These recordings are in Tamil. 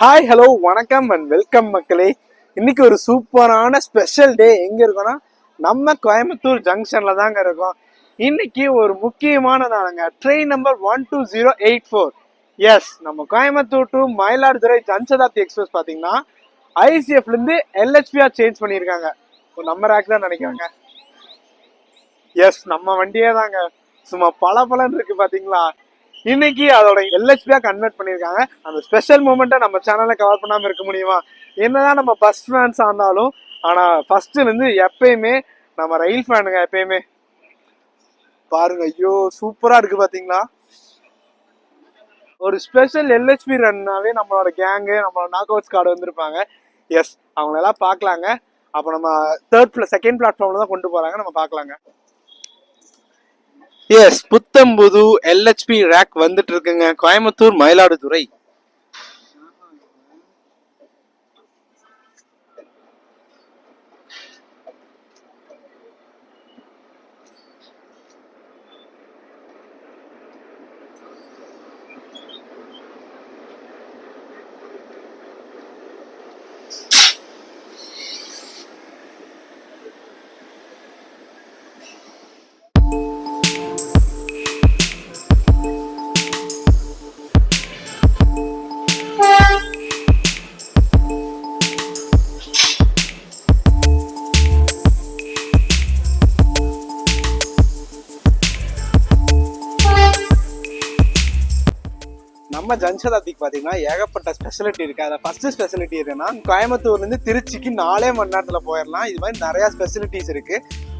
ஹாய் ஹலோ வணக்கம் அண்ட் வெல்கம் மக்களே. இன்னைக்கு ஒரு சூப்பரான ஸ்பெஷல் டே. எங்க இருக்கோம்னா நம்ம கோயம்புத்தூர் ஜங்ஷன்ல தாங்க இருக்கோம். இன்னைக்கு ஒரு முக்கியமான நாளுங்க. Train number 12084. எஸ், நம்ம கோயம்புத்தூர் டு மயிலாடுதுறை ஜன் சதாப்தி எக்ஸ்பிரஸ் பாத்தீங்கன்னா ஐசிஎஃப்ல இருந்து எல்ஹெச்பியா சேஞ்ச் பண்ணியிருக்காங்க. நம்ம ரேக் தான் நினைக்கிறாங்க. எஸ், நம்ம வண்டியே தாங்க. சும்மா பல இருக்கு பாத்தீங்களா. இன்னைக்கு அதோட எல்ஹெச்பியா கன்வெர்ட் பண்ணியிருக்காங்க. அந்த ஸ்பெஷல் மூமெண்ட்டை நம்ம சேனல்ல கவர் பண்ணாம இருக்க முடியுமா? என்னதான் நம்ம பஸ் ஃபேன்ஸ் ஆனாலும், ஆனா ஃபர்ஸ்ட்ல இருந்து எப்பயுமே நம்ம ரயில் ஃபேனுங்க. எப்பயுமே பாருங்க, ஐயோ சூப்பரா இருக்கு பாத்தீங்களா. ஒரு ஸ்பெஷல் எல்ஹெச்பி ரன்னாவே நம்மளோட கேங்கு, நம்மளோட நாக் அவுட்ஸ் கார்டு வந்திருப்பாங்க. எஸ், அவங்களெல்லாம் பார்க்கலாங்க. அப்போ நம்ம செகண்ட் பிளாட்ஃபார்ம்ல தான் கொண்டு போறாங்க, நம்ம பார்க்கலாங்க. எஸ், புத்தம்புது எல்ஹெச்பி ரேக் வந்துட்டு இருக்குங்க. கோயம்புத்தூர் மயிலாடுதுறை. நம்ம ஜன் சதாப்திக்கு பாத்தீங்கன்னா ஏகப்பட்ட ஸ்பெஷாலிட்டி இருக்கு. அதில் ஃபர்ஸ்ட் ஸ்பெஷாலிட்டி இருக்குன்னா, கோயம்புத்தூர்ல இருந்து திருச்சிக்கு 4 மணி நேரத்துல போயிடலாம். இது மாதிரி நிறைய ஸ்பெஷாலிட்டிஸ் இருக்கு.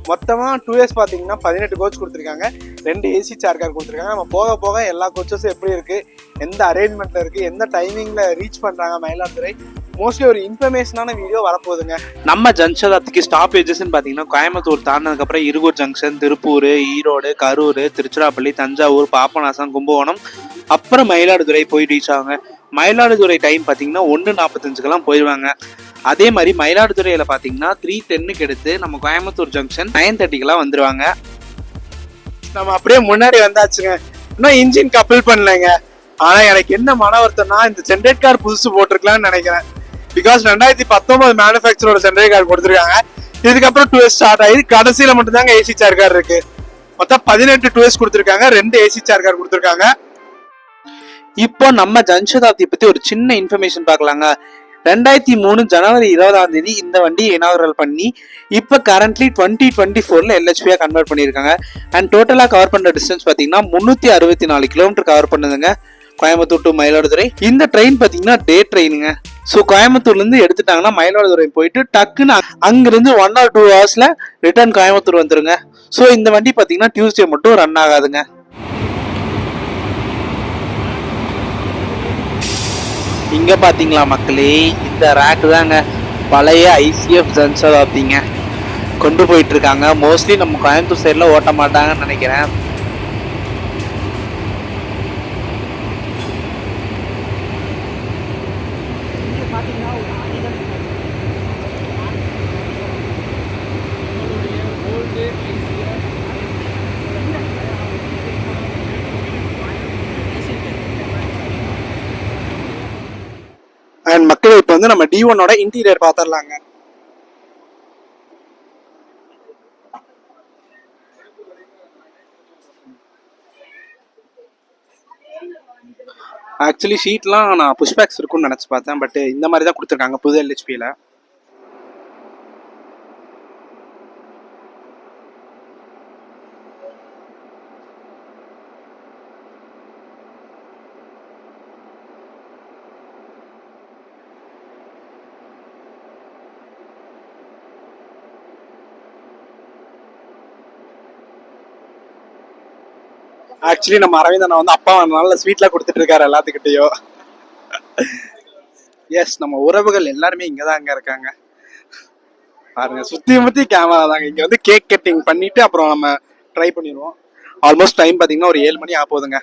மொத்தமா 2 இயர்ஸ் பாத்தீங்கன்னா 18 கோச் கொடுத்துருக்காங்க. 2 ஏசி சேர் கார் கொடுத்துருக்காங்க. நம்ம போக போக எல்லா கோச்சஸும் எப்படி இருக்கு, எந்த அரேஞ்ச்மெண்ட்ல இருக்கு, எந்த டைமிங்ல ரீச் பண்றாங்க மயிலாடுதுறை, மோஸ்ட்லி ஒரு இன்ஃபர்மேஷனான வீடியோ வரப்போகுதுங்க. நம்ம ஜன் சதாப்திக்கு ஸ்டாப்பேஜஸ் பாத்தீங்கன்னா கோயம்புத்தூர் தாண்டினதுக்கு அப்புறம் இருகூர் ஜங்ஷன், திருப்பூர், ஈரோடு, கரூர், திருச்சிராப்பள்ளி, தஞ்சாவூர், பாப்பனாசம், கும்பகோணம், அப்புறம் மயிலாடுதுறை போய் ரீச் ஆகுங்க. மயிலாடுதுறை டைம் பார்த்தீங்கன்னா 1:45 போயிடுவாங்க. அதே மாதிரி மயிலாடுதுறையில பார்த்தீங்கன்னா 3:10 எடுத்து நம்ம கோயம்புத்தூர் ஜங்ஷன் 9:30 வந்துருவாங்க. நம்ம அப்படியே முன்னாடி வந்தாச்சுங்க. இன்னும் இன்ஜின் கப்பிள் பண்ணலைங்க. ஆனா எனக்கு என்ன மன வருத்தம்னா, இந்த ஜென்ரேட் கார் புதுசு போட்டிருக்கலாம்னு நினைக்கிறேன். பிகாஸ் 2019 மேனுஃபேக்சரோட ஜென்ரேட் கார் கொடுத்துருக்காங்க. இதுக்கப்புறம் 2 இயர்ஸ் ஸ்டார்ட் ஆகி கடைசியில மட்டும் தாங்க ஏசி சேர் கார் இருக்கு. மொத்தம் 18 2 இயர்ஸ் கொடுத்துருக்காங்க. 2 ஏசி சேர் கார் கொடுத்துருக்காங்க. இப்போ நம்ம ஜன் சதாப்தி பத்தி ஒரு சின்ன இன்ஃபர்மேஷன் பார்க்கலாங்க. 2003 ஜனவரி 20 இந்த வண்டியை இனாகரல் பண்ணி இப்போ கரண்ட்லி 2024 எல்ஹெச்பியா கன்வெர்ட் பண்ணியிருக்காங்க. அண்ட் டோட்டலாக கவர் பண்ணுற டிஸ்டன்ஸ் பார்த்தீங்கன்னா 364 கிலோமீட்டர் கவர் பண்ணுதுங்க, கோயம்புத்தூர் டு மயிலாடுதுறை. இந்த ட்ரெயின் பார்த்தீங்கன்னா டே ட்ரெயினுங்க. ஸோ கோயம்புத்தூர்லேருந்து எடுத்துட்டாங்கன்னா மயிலாடுதுறை போயிட்டு டக்குன்னு அங்கிருந்து 1 or 2 ஹவர்ஸில் ரிட்டர்ன் கோயம்புத்தூர் வந்துருங்க. ஸோ இந்த வண்டி பார்த்தீங்கன்னா டியூஸ்டே மட்டும் ரன் ஆகாதுங்க. இங்க பாத்தீங்களா மக்களே, இந்த ரேக் தாங்க பழைய ஐசிஎஃப் ஜன் சதாப்திங்க கொண்டு போயிட்டு இருக்காங்க. மோஸ்ட்லி நம்ம கோயம்புத்தூர் சைட்ல ஓட்ட மாட்டாங்கன்னு நினைக்கிறேன். அண்ட் மக்கள் இப்போ வந்து நம்ம D1ஓட இன்டீரியர் பார்த்துடலாங்க. ஆக்சுவலி ஷீட்லாம் நான் புஷ்பேக்ஸ் இருக்கும்னு நினச்சி பார்த்தேன். பட் இந்த மாதிரி தான் கொடுத்துருக்காங்க புது எல்ஹெச்பியில். ஆக்சுவலி நம்ம அரவிந்தண்ணா வந்து அப்பா நல்ல ஸ்வீட்லாம் கொடுத்துட்டு இருக்காரு எல்லாத்துக்கிட்டையும். எஸ், நம்ம உறவுகள் எல்லாருமே இங்கதான் அங்க இருக்காங்க பாருங்க. சுத்தி கேமரா தாங்க. இங்க வந்து கேக் கட்டிங் பண்ணிட்டு அப்புறம் நம்ம ட்ரை பண்ணிடுவோம். ஆல்மோஸ்ட் டைம் பாத்தீங்கன்னா ஒரு 7 மணி ஆகுதுங்க.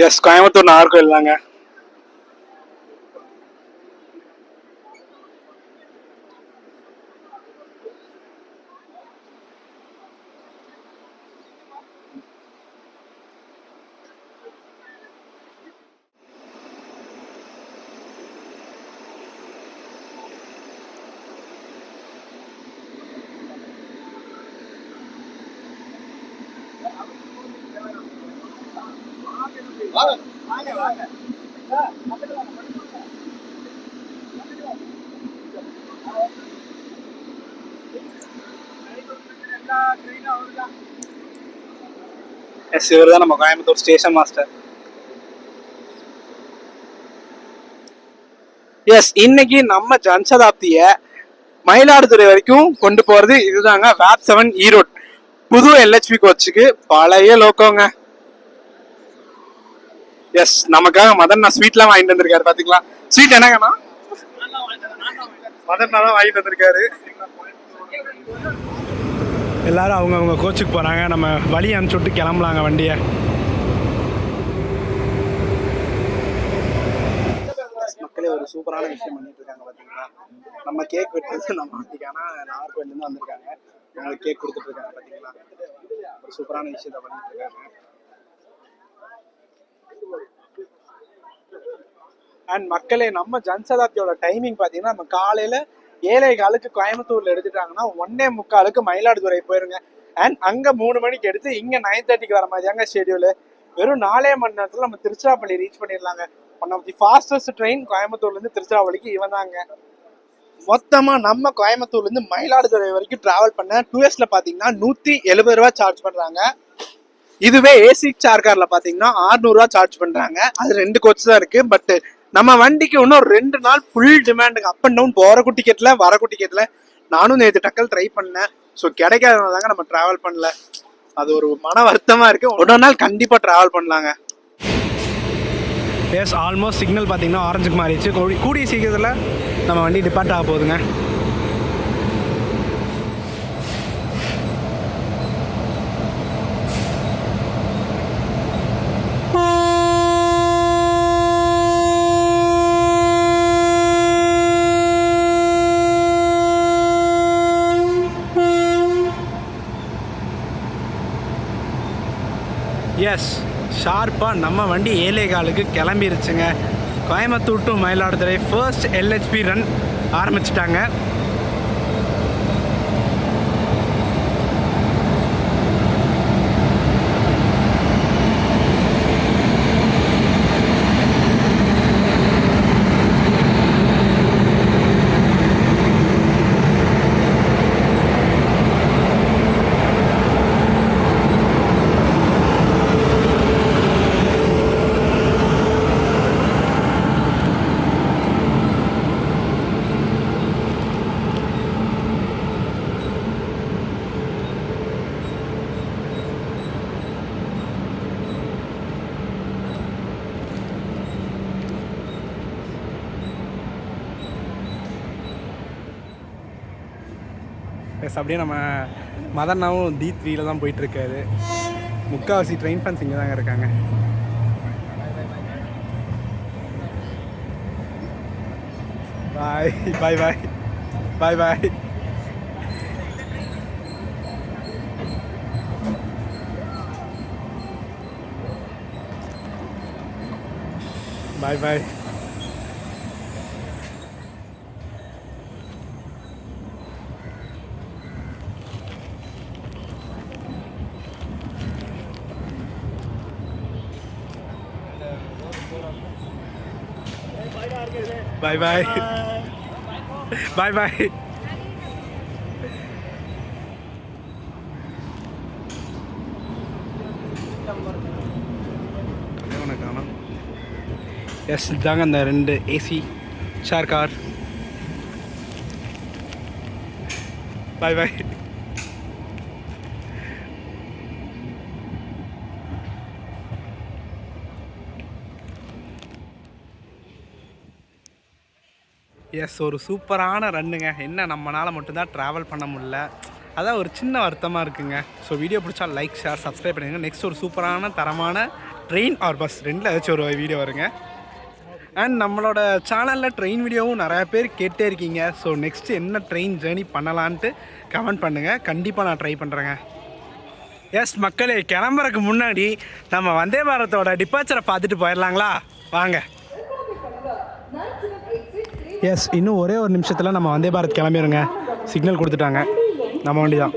எஸ், கோயம்புத்தூர் நாகர்கோவில் தாங்க. எஸ், இவர் தான் நம்ம கோயம்புத்தூர் ஸ்டேஷன் மாஸ்டர். எஸ், இன்னைக்கு நம்ம ஜன் சதாப்திய மயிலாடுதுறை வரைக்கும் கொண்டு போறது இதுதாங்க. வேப் 7 ஈரோடு புது LHP கோச்சுக்கு பழைய லோக்கோங்க. எஸ், நமக்காக மதன் ஸ்வீட்லாம் வாங்கிட்டு வந்திருக்காரு. பாத்தீங்களா ஸ்வீட் என்னங்கண்ணா? மதன் தான் வாங்கிட்டு வந்திருக்காரு. எல்லாரும் அவங்கவுங்க கோச்சுக்கு போகிறாங்க. நம்ம வழி அனுப்பிச்சு விட்டு கிளம்பலாங்க வண்டியை. மக்களே ஒரு சூப்பரான விஷயம் பண்ணிட்டு இருக்காங்க பார்த்தீங்களா. நம்ம கேக் வெட்டுறது நம்ம வண்டிக்கான நாகர்கோவிலேருந்து வந்திருக்காங்க. அவங்களுக்கு கேக் கொடுத்துட்டு இருக்காங்க பார்த்தீங்களா. ஒரு சூப்பரான விஷயத்த பண்ணிட்டு இருக்காங்க. அண்ட் மக்களே, நம்ம ஜன் சதாப்தியோட டைமிங் பார்த்தீங்கன்னா நம்ம காலையில் 7:15 கோயம்புத்தூர்ல எடுத்துட்டாங்கன்னா 1:45 மயிலாடுதுறை போயிருங்க. அண்ட் அங்க 3 மணிக்கு எடுத்து இங்க 9:30 வர மாதிரி தாங்க ஷெடியூல். வெறும் 4 மணி நேரத்துல நம்ம திருச்சிராப்பள்ளி ரீச் பண்ணிடலாங்க. One of the fastest train கோயம்புத்தூர்ல இருந்து திருச்சிராப்பள்ளிக்கு இவன் தாங்க. மொத்தமா நம்ம கோயம்புத்தூர்ல இருந்து மயிலாடுதுறை வரைக்கும் டிராவல் பண்ண 2Sல பாத்தீங்கன்னா 170 ரூபா சார்ஜ் பண்றாங்க. இதுவே ஏசி சார்கார்ல பாத்தீங்கன்னா 600 ரூபா சார்ஜ் பண்றாங்க. அது 2 கோச் தான் இருக்கு. பட் நம்ம வண்டிக்கு இன்னும் 2 நாள் ஃபுல் டிமாண்டுங்க. அப் அண்ட் டவுன் போறக்கு டிக்கெட்ல வரக்கு டிக்கெட்ல. நானும் நேற்று டக்கல் ட்ரை பண்ணேன். ஸோ கிடைக்காதனால தாங்க நம்ம டிராவல் பண்ணல. அது ஒரு மன வருத்தமா இருக்கு. ஒரு நாள் கண்டிப்பா டிராவல் பண்ணலாங்க. எஸ், ஆல்மோஸ்ட் சிக்னல் பார்த்தீங்கன்னா ஆரஞ்சுக்கு மாறிடுச்சு. கூடிய சீக்கிரத்தில் நம்ம வண்டி டிபார்ட் ஆக போகுதுங்க. எஸ், ஷார்ப்பாக நம்ம வண்டி 7:15 கிளம்பிருச்சுங்க. Coimbatore to Mayiladuthurai first LHP run ஆரம்பிச்சிட்டாங்க. எஸ், அப்படியே நம்ம மதனாவும் D3ல தான் போயிட்டுருக்காரு. முக்கால்வாசி ட்ரெயின் ஃபேன்ஸ் இங்கே தாங்க இருக்காங்க. Bye bye bye bye bye. Bye bye. Bye bye. Bye bye. Yes, இதாங்க அந்த 2 AC share car. Bye bye. Yes, ஒரு சூப்பரான ரன்னுங்க. என்ன நம்மளால் மட்டும்தான் ட்ராவல் பண்ண முடியல, அதான் ஒரு சின்ன வருத்தமாக இருக்குங்க. ஸோ வீடியோ பிடிச்சா லைக், ஷேர், சப்ஸ்கிரைப் பண்ணுங்கள். நெக்ஸ்ட் ஒரு சூப்பரான தரமான ட்ரெயின் ஆர் பஸ் ரெண்டில் ஏதாச்சும் ஒரு வீடியோ வருங்க. அண்ட் நம்மளோட சேனலில் ட்ரெயின் வீடியோவும் நிறையா பேர் கேட்டே இருக்கீங்க. ஸோ நெக்ஸ்ட்டு என்ன ட்ரெயின் ஜேர்னி பண்ணலான்ட்டு கமெண்ட் பண்ணுங்கள், கண்டிப்பாக நான் ட்ரை பண்ணுறேங்க. எஸ் மக்களே, கிளம்புறதுக்கு முன்னாடி நம்ம வந்தே பாரத்தோட டிபார்ச்சரை பார்த்துட்டு போயிடலாங்களா? வாங்க. எஸ், இன்னும் ஒரே ஒரு நிமிஷத்தில் நம்ம வந்தே பாரத் கிளம்பிடுங்க. சிக்னல் கொடுத்துட்டாங்க. நம்ம வண்டி தான்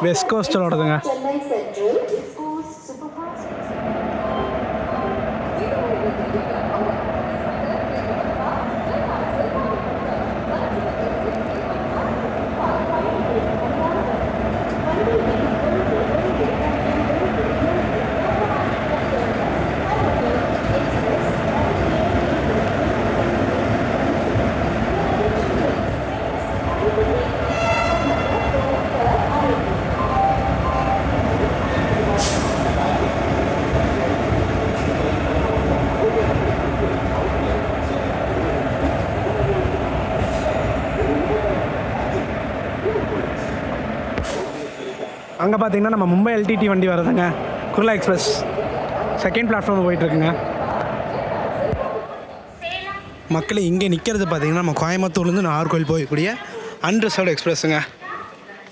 வெஸ்ட் கோஸ்டலோடதுங்க. அங்கே பார்த்தீங்கன்னா நம்ம மும்பை எல்டிடி வண்டி வருதுங்க. குர்லா எக்ஸ்பிரஸ் செகண்ட் பிளாட்ஃபார்ம் போயிட்டுருக்குங்க. மக்களே, இங்கே நிற்கிறது பார்த்தீங்கன்னா நம்ம கோயம்புத்தூர்லேருந்து நாகர்கோவில் போகக்கூடிய அன்ரிசர்வ்டு எக்ஸ்பிரஸுங்க.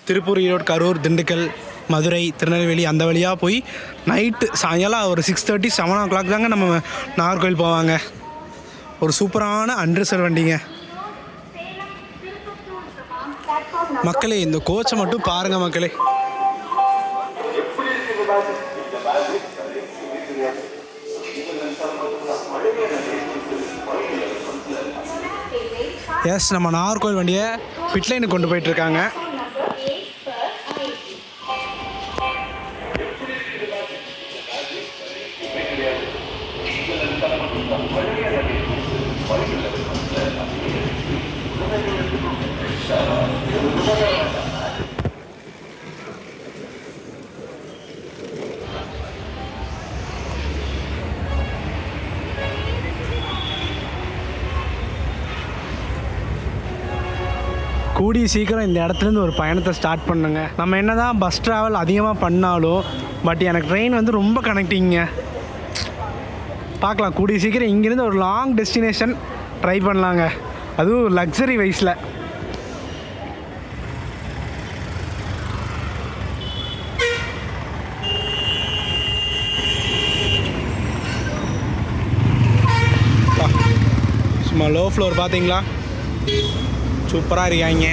திருப்பூர், ஈரோடு, கரூர், திண்டுக்கல், மதுரை, திருநெல்வேலி அந்த வழியாக போய் நைட்டு சாயங்காலம் ஒரு 6:30 7 o'clock தாங்க நம்ம நாகர்கோவில் போவாங்க. ஒரு சூப்பரான அன்ரிசர்வ் வண்டிங்க. மக்களே, இந்த கோச்சை மட்டும் பாருங்கள் மக்களே. எஸ், நம்ம நாகர்கோவில் வண்டியை பிட்லைனுக்கு கொண்டு போயிட்டுருக்காங்க. கூடிய சீக்கிரம் இந்த இடத்துலேருந்து ஒரு பயணத்தை ஸ்டார்ட் பண்ணுங்க. நம்ம என்ன தான் பஸ் ட்ராவல் அதிகமாக பண்ணாலும் பட் எனக்கு ட்ரெயின் வந்து ரொம்ப கனெக்டிங்க. பார்க்கலாம், கூடிய சீக்கிரம் இங்கேருந்து ஒரு லாங் டெஸ்டினேஷன் ட்ரை பண்ணலாங்க, அதுவும் லக்ஸரி வைஸில். சும்மா லோ ஃப்ளோர் பார்த்தீங்களா, சூப்பராக இருக்காங்க.